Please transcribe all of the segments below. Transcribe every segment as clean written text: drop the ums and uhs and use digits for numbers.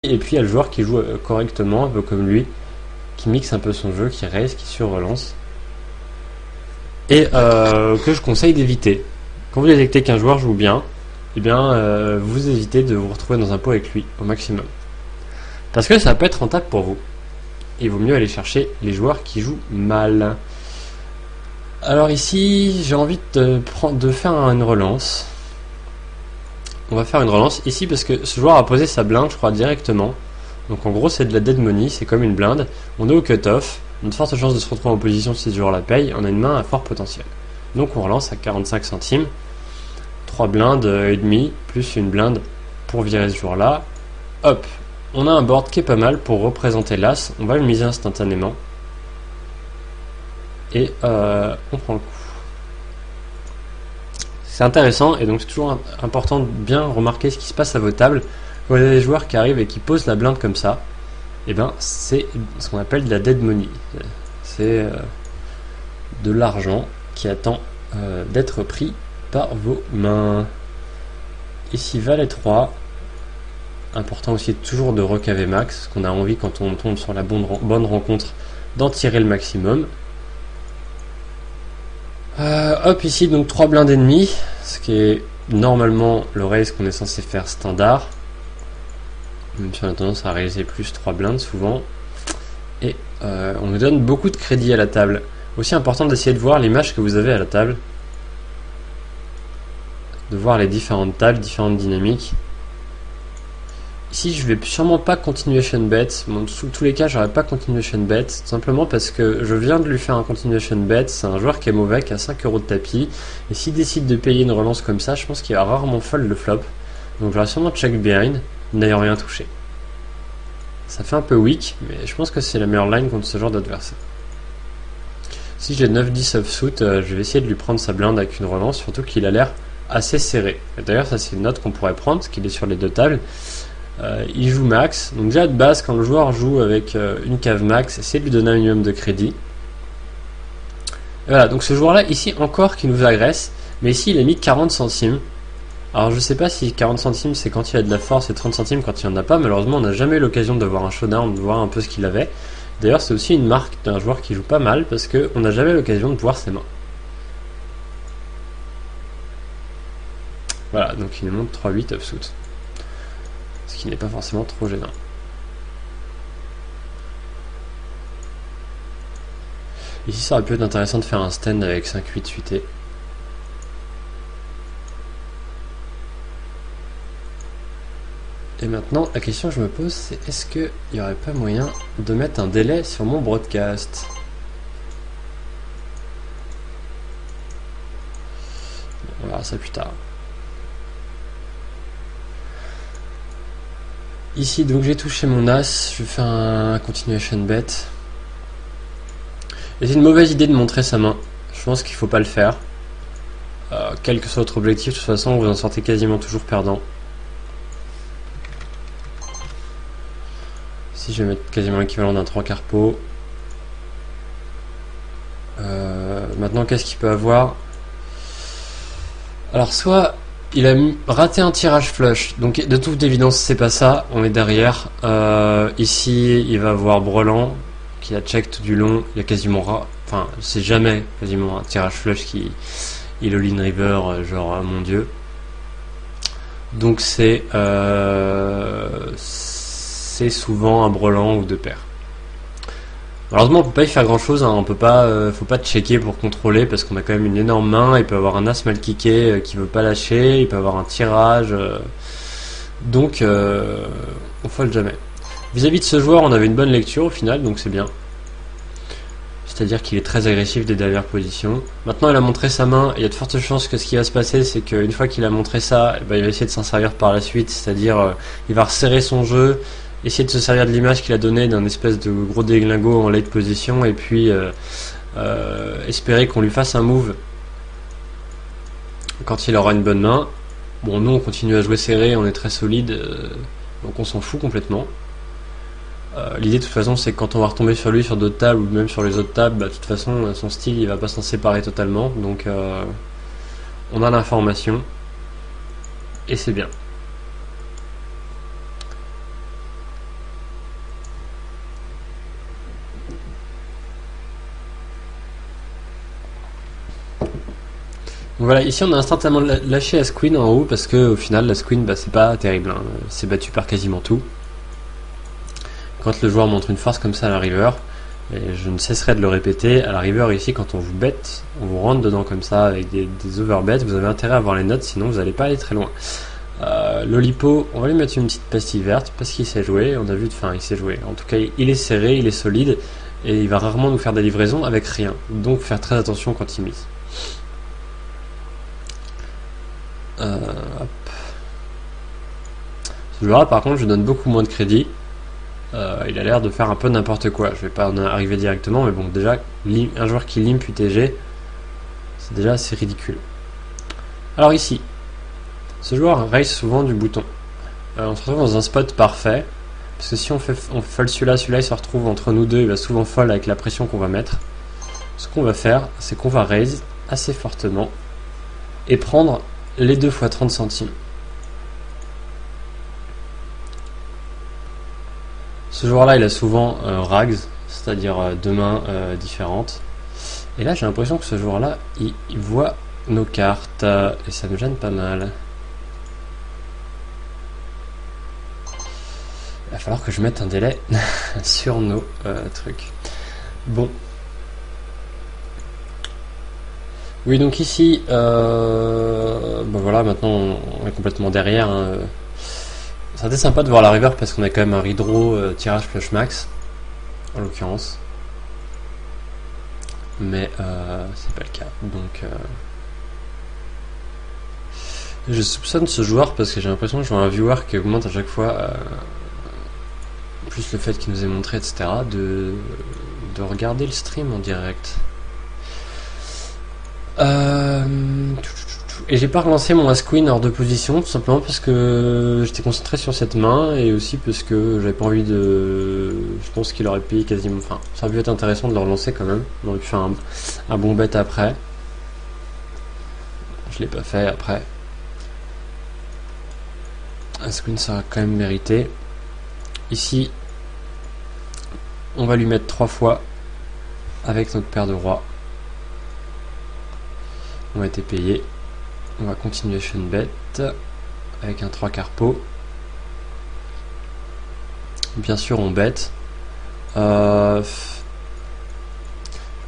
Et puis il y a le joueur qui joue correctement, un peu comme lui, qui mixe un peu son jeu, qui raise, qui surrelance. Et que je conseille d'éviter. Quand vous détectez qu'un joueur joue bien, eh bien vous évitez de vous retrouver dans un pot avec lui au maximum. Parce que ça peut être rentable pour vous. Il vaut mieux aller chercher les joueurs qui jouent mal. Alors ici, j'ai envie de faire une relance. On va faire une relance ici parce que ce joueur a posé sa blinde, je crois, directement. Donc en gros, c'est de la dead money, c'est comme une blinde. On est au cut-off, on a de fortes chances de se retrouver en position si ce joueur la paye. On a une main à fort potentiel. Donc on relance à 45 centimes. 3 blindes et demi, plus une blinde pour virer ce joueur-là. Hop, on a un board qui est pas mal pour représenter l'as. On va le miser instantanément. Et on prend le coup. C'est intéressant et donc c'est toujours important de bien remarquer ce qui se passe à vos tables. Quand vous avez des joueurs qui arrivent et qui posent la blinde comme ça, et ben c'est ce qu'on appelle de la dead money. C'est de l'argent qui attend d'être pris par vos mains. Ici valet 3. Important aussi toujours de recaver max, parce qu'on a envie quand on tombe sur la bonne rencontre d'en tirer le maximum. Hop, ici donc 3 blindes et demi, ce qui est normalement le raise qu'on est censé faire standard. Même si on a tendance à réaliser plus 3 blindes souvent. Et on nous donne beaucoup de crédit à la table. Aussi important d'essayer de voir l'image que vous avez à la table. De voir les différentes tables, différentes dynamiques. Ici je vais sûrement pas continuation bet. Bon, sous tous les cas j'aurais pas continuation bet. Tout simplement parce que je viens de lui faire un continuation bet. C'est un joueur qui est mauvais, qui a 5 € de tapis. Et s'il décide de payer une relance comme ça, je pense qu'il va rarement fold le flop. Donc j'aurais sûrement check behind, n'ayant rien touché. Ça fait un peu weak, mais je pense que c'est la meilleure line contre ce genre d'adversaire. Si j'ai 9-10 offsuit, je vais essayer de lui prendre sa blinde avec une relance, surtout qu'il a l'air assez serré. D'ailleurs ça c'est une note qu'on pourrait prendre, parce qu'il est sur les deux tables. Il joue max, donc déjà de base quand le joueur joue avec une cave max, essayez de lui donner un minimum de crédit. Et voilà, donc ce joueur là ici encore qui nous agresse, mais ici il a mis 40 centimes. Alors je sais pas si 40 centimes c'est quand il a de la force et 30 centimes quand il n'y en a pas. Malheureusement on n'a jamais eu l'occasion de voir un showdown, de voir un peu ce qu'il avait. D'ailleurs c'est aussi une marque d'un joueur qui joue pas mal parce qu'on n'a jamais eu l'occasion de voir ses mains. Voilà, donc il nous montre 3-8 offsuit. Ce qui n'est pas forcément trop gênant. Ici ça aurait pu être intéressant de faire un stand avec 5-8 suité. Et maintenant, la question que je me pose, c'est est-ce qu'il n'y aurait pas moyen de mettre un délai sur mon broadcast? On verra ça plus tard. Ici, donc j'ai touché mon as, je vais faire un continuation bet. Et c'est une mauvaise idée de montrer sa main. Je pense qu'il ne faut pas le faire. Quel que soit votre objectif, de toute façon, vous en sortez quasiment toujours perdant. Ici, je vais mettre quasiment l'équivalent d'un 3 quarts pot. Maintenant, qu'est-ce qu'il peut avoir? Alors, soit il a raté un tirage flush, donc de toute évidence, c'est pas ça. On est derrière. Ici, il va avoir brelan, qui a check tout du long. Il a quasiment enfin, c'est jamais quasiment un tirage flush qui il all-in river, genre mon dieu. Donc c'est souvent un brelan ou deux paires. Malheureusement on peut pas y faire grand chose, hein. On peut pas, faut pas checker pour contrôler parce qu'on a quand même une énorme main. Il peut avoir un as mal kické qui veut pas lâcher, il peut avoir un tirage, donc on fold jamais. Vis-à-vis de ce joueur on avait une bonne lecture au final, donc c'est bien. C'est-à-dire qu'il est très agressif des dernières positions. Maintenant il a montré sa main, et il y a de fortes chances que ce qui va se passer c'est qu'une fois qu'il a montré ça, il va essayer de s'en servir par la suite, c'est-à-dire il va resserrer son jeu, essayer de se servir de l'image qu'il a donnée d'un espèce de gros déglingo en late position, et puis espérer qu'on lui fasse un move quand il aura une bonne main. Bon, nous on continue à jouer serré, on est très solide, donc on s'en fout complètement. L'idée de toute façon c'est que quand on va retomber sur lui sur d'autres tables ou même sur les autres tables, de toute façon son style il va pas s'en séparer totalement, donc on a l'information et c'est bien. voilà, ici on a instantanément lâché As Queen en haut parce que au final l'As Queen bah, c'est pas terrible, hein. C'est battu par quasiment tout. Quand le joueur montre une force comme ça à la river, et je ne cesserai de le répéter, à la river ici quand on vous bête, on vous rentre dedans comme ça avec des overbets, vous avez intérêt à avoir les notes sinon vous n'allez pas aller très loin. Lolipo, on va lui mettre une petite pastille verte parce qu'il sait jouer, on a vu, enfin il sait jouer, en tout cas il est serré, il est solide et il va rarement nous faire des livraisons avec rien, donc faire très attention quand il mise. Hop. Ce joueur-là, par contre, je donne beaucoup moins de crédit. Il a l'air de faire un peu n'importe quoi. Je vais pas en arriver directement, mais bon, déjà, un joueur qui limp UTG, c'est déjà assez ridicule. Alors ici, ce joueur raise souvent du bouton. On se retrouve dans un spot parfait, parce que si on fold celui-là il se retrouve entre nous deux, il va souvent fold avec la pression qu'on va mettre. Ce qu'on va faire, c'est qu'on va raise assez fortement et prendre les 2 fois 30 centimes. Ce joueur-là, il a souvent rags, c'est-à-dire 2 mains différentes. Et là, j'ai l'impression que ce joueur-là, il voit nos cartes, et ça me gêne pas mal. Il va falloir que je mette un délai sur nos trucs. Bon. Oui, donc ici, ben voilà, maintenant on est complètement derrière. Hein. C'était sympa de voir la river parce qu'on a quand même un redraw tirage flush max, en l'occurrence. Mais c'est pas le cas. Donc, je soupçonne ce joueur parce que j'ai l'impression que je vois un viewer qui augmente à chaque fois, plus le fait qu'il nous ait montré, etc., de regarder le stream en direct. Et j'ai pas relancé mon As Queen hors de position, tout simplement parce que j'étais concentré sur cette main et aussi parce que j'avais pas envie de. Je pense qu'il aurait payé quasiment. Enfin, ça aurait pu être intéressant de le relancer quand même. On aurait pu faire un bon bet après. Je l'ai pas fait après. As Queen, ça a quand même mérité. Ici, on va lui mettre 3 fois avec notre paire de rois. On a été payé. On va continuer bet avec un 3 carpo. Bien sûr, on bet. Je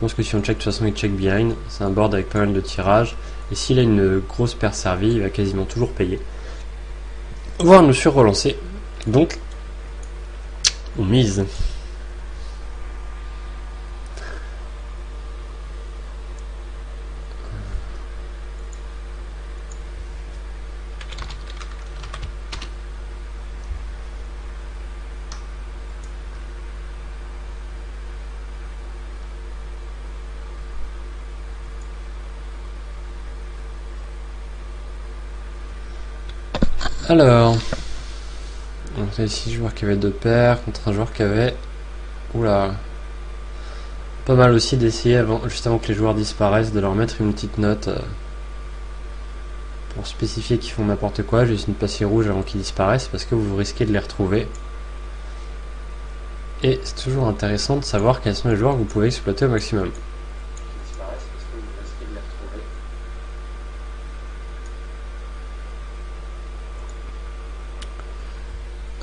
pense que si on check, de toute façon, il check behind. C'est un board avec pas mal de tirages. Et s'il a une grosse paire servie, il va quasiment toujours payer. Voire nous sur-relancer. Donc, on mise. Alors, donc c'est 6 joueurs qui avaient 2 paires contre un joueur qui avait, oula, pas mal aussi d'essayer juste avant que les joueurs disparaissent de leur mettre une petite note pour spécifier qu'ils font n'importe quoi, juste une passée rouge avant qu'ils disparaissent parce que vous risquez de les retrouver. Et c'est toujours intéressant de savoir quels sont les joueurs que vous pouvez exploiter au maximum.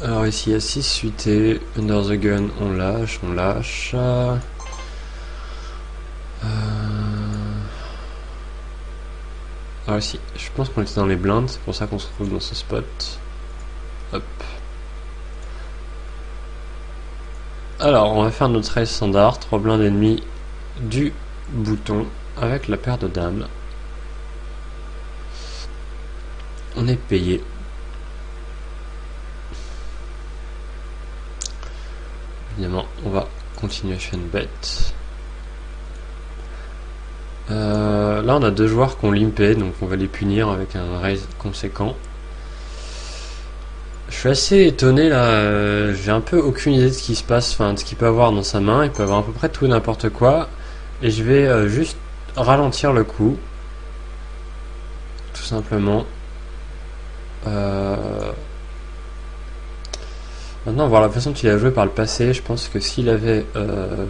Alors ici il y a 6 suités, Under the Gun on lâche. Alors ici, je pense qu'on était dans les blindes, c'est pour ça qu'on se trouve dans ce spot. Hop. Alors on va faire notre raise standard, 3 blindes ennemies du bouton avec la paire de dames. On est payé. Évidemment, on va continuer bet. Là, on a 2 joueurs qui ont limpé, donc on va les punir avec un raise conséquent. Je suis assez étonné là, j'ai un peu aucune idée de ce qui se passe, enfin de ce qu'il peut avoir dans sa main. Il peut avoir à peu près tout et n'importe quoi, et je vais juste ralentir le coup, tout simplement. Maintenant, voir la façon dont il a joué par le passé, je pense que s'il avait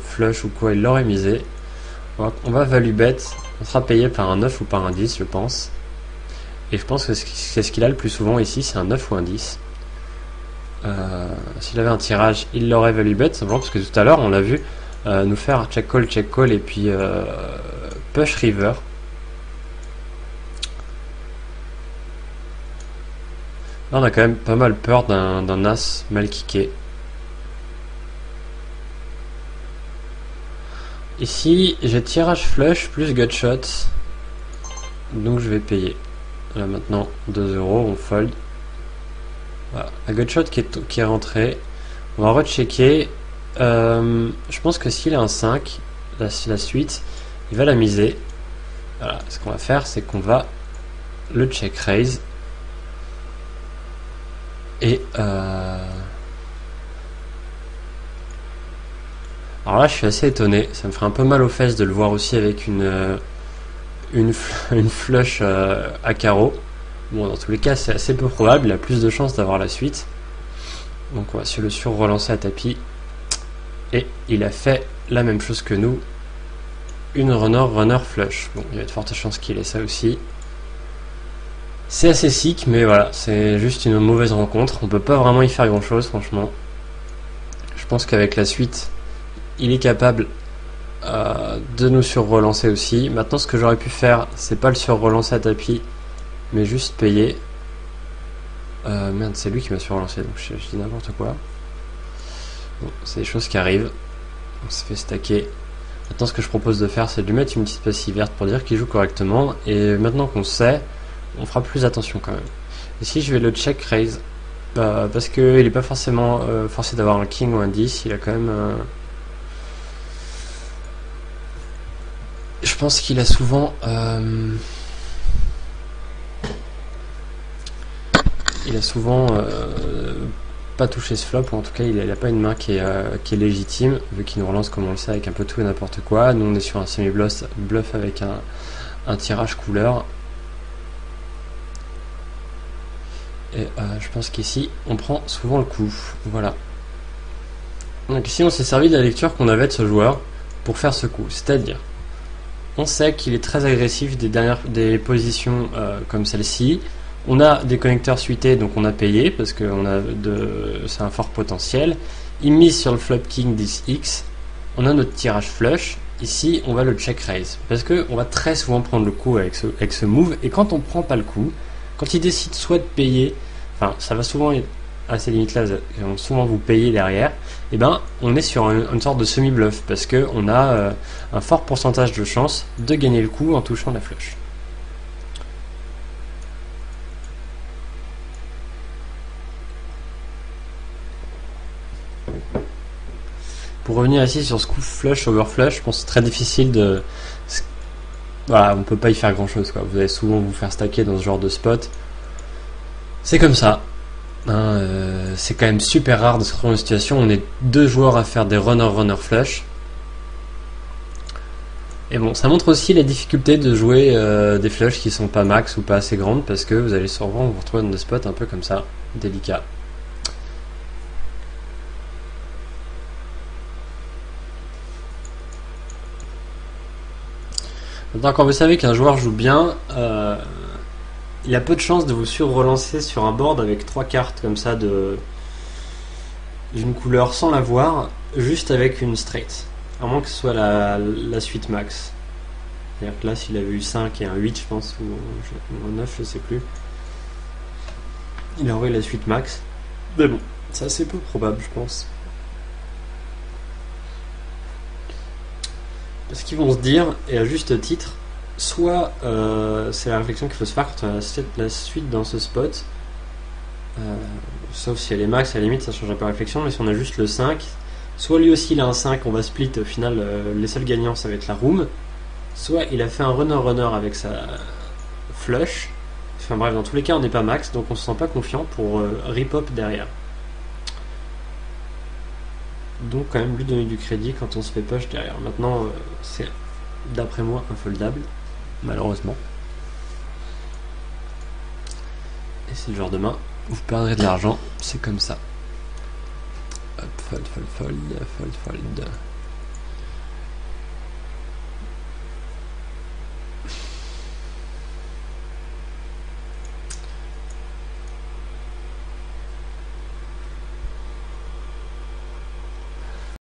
flush ou quoi, il l'aurait misé. On va value bet On sera payé par un 9 ou par un 10, je pense. Et je pense que c'est ce qu'il a le plus souvent ici, c'est un 9 ou un 10. S'il avait un tirage, il l'aurait value bet, simplement parce que tout à l'heure, on l'a vu nous faire check call, et puis push river. Là, on a quand même pas mal peur d'un as mal kické. Ici, j'ai tirage flush plus gutshot. Donc je vais payer. Là maintenant, 2 euros, on fold. Voilà, la gutshot qui est rentrée. On va rechecker. Je pense que s'il a un 5, la suite, il va la miser. Voilà, ce qu'on va faire, c'est qu'on va le check raise. Et alors là, je suis assez étonné. Ça me ferait un peu mal aux fesses de le voir aussi avec une flush à carreau. Bon, dans tous les cas, c'est assez peu probable. Il a plus de chances d'avoir la suite. Donc, on va le sur-relancer à tapis. Et il a fait la même chose que nous. Une runner flush. Bon, il y a de fortes chances qu'il ait ça aussi. C'est assez sick, mais voilà, c'est juste une mauvaise rencontre. On peut pas vraiment y faire grand chose, franchement. Je pense qu'avec la suite, il est capable de nous sur-relancer aussi. Maintenant, ce que j'aurais pu faire, c'est pas le sur-relancer à tapis, mais juste payer. Merde, c'est lui qui m'a sur-relancé, donc je dis n'importe quoi. Bon, c'est des choses qui arrivent. On se fait stacker. Maintenant, ce que je propose de faire, c'est de lui mettre une petite passive verte pour dire qu'il joue correctement. Et maintenant qu'on sait, on fera plus attention quand même. Ici, je vais le check raise. Parce qu'il n'est pas forcément forcé d'avoir un king ou un 10. Il a quand même... Je pense qu'il a souvent... Il a souvent pas touché ce flop, ou en tout cas il n'a pas une main qui est légitime, vu qu'il nous relance comme on le sait avec un peu tout et n'importe quoi. Nous on est sur un semi-bluff avec un tirage couleur. Et je pense qu'ici on prend souvent le coup. Voilà. Donc ici on s'est servi de la lecture qu'on avait de ce joueur pour faire ce coup. C'est-à-dire, on sait qu'il est très agressif des positions comme celle-ci. On a des connecteurs suités, donc on a payé parce que c'est un fort potentiel. Il mise sur le flop king 10x. On a notre tirage flush. Ici, on va le check raise parce que on va très souvent prendre le coup avec ce move. Et quand on prend pas le coup, quand il décide soit de payer, enfin ça va souvent être à ces limites-là, ils vont souvent vous payer derrière. Et ben, on est sur une sorte de semi-bluff parce que on a un fort pourcentage de chance de gagner le coup en touchant la flush. Pour revenir ici sur ce coup flush over flush, je pense que c'est très difficile de... Voilà, on peut pas y faire grand chose quoi. Vous allez souvent vous faire stacker dans ce genre de spot. C'est comme ça. Hein, c'est quand même super rare de se retrouver dans une situation où on est deux joueurs à faire des runner flush. Et bon, ça montre aussi la difficulté de jouer des flushs qui sont pas max ou pas assez grandes parce que vous allez souvent vous retrouver dans des spots un peu comme ça, délicats. Maintenant, quand vous savez qu'un joueur joue bien, il a peu de chances de vous sur-relancer sur un board avec 3 cartes comme ça d'une couleur sans la voir, juste avec une straight. À moins que ce soit la suite max. C'est-à-dire que là, s'il avait eu 5 et un 8, je pense, ou un 9, je sais plus, il aurait eu la suite max. Mais bon, c'est assez peu probable, je pense. Ce qu'ils vont se dire, et à juste titre, soit c'est la réflexion qu'il faut se faire quand on a la suite dans ce spot, sauf si elle est max, à la limite ça change pas la réflexion, mais si on a juste le 5, soit lui aussi il a un 5, on va split, au final les seuls gagnants ça va être la room, soit il a fait un runner avec sa flush, enfin bref, dans tous les cas on n'est pas max, donc on se sent pas confiant pour rip-hop derrière. Donc quand même lui donner du crédit quand on se fait push derrière. Maintenant c'est d'après moi infoldable, malheureusement. Et c'est le genre de main où vous perdrez de l'argent, c'est comme ça. Hop, fold.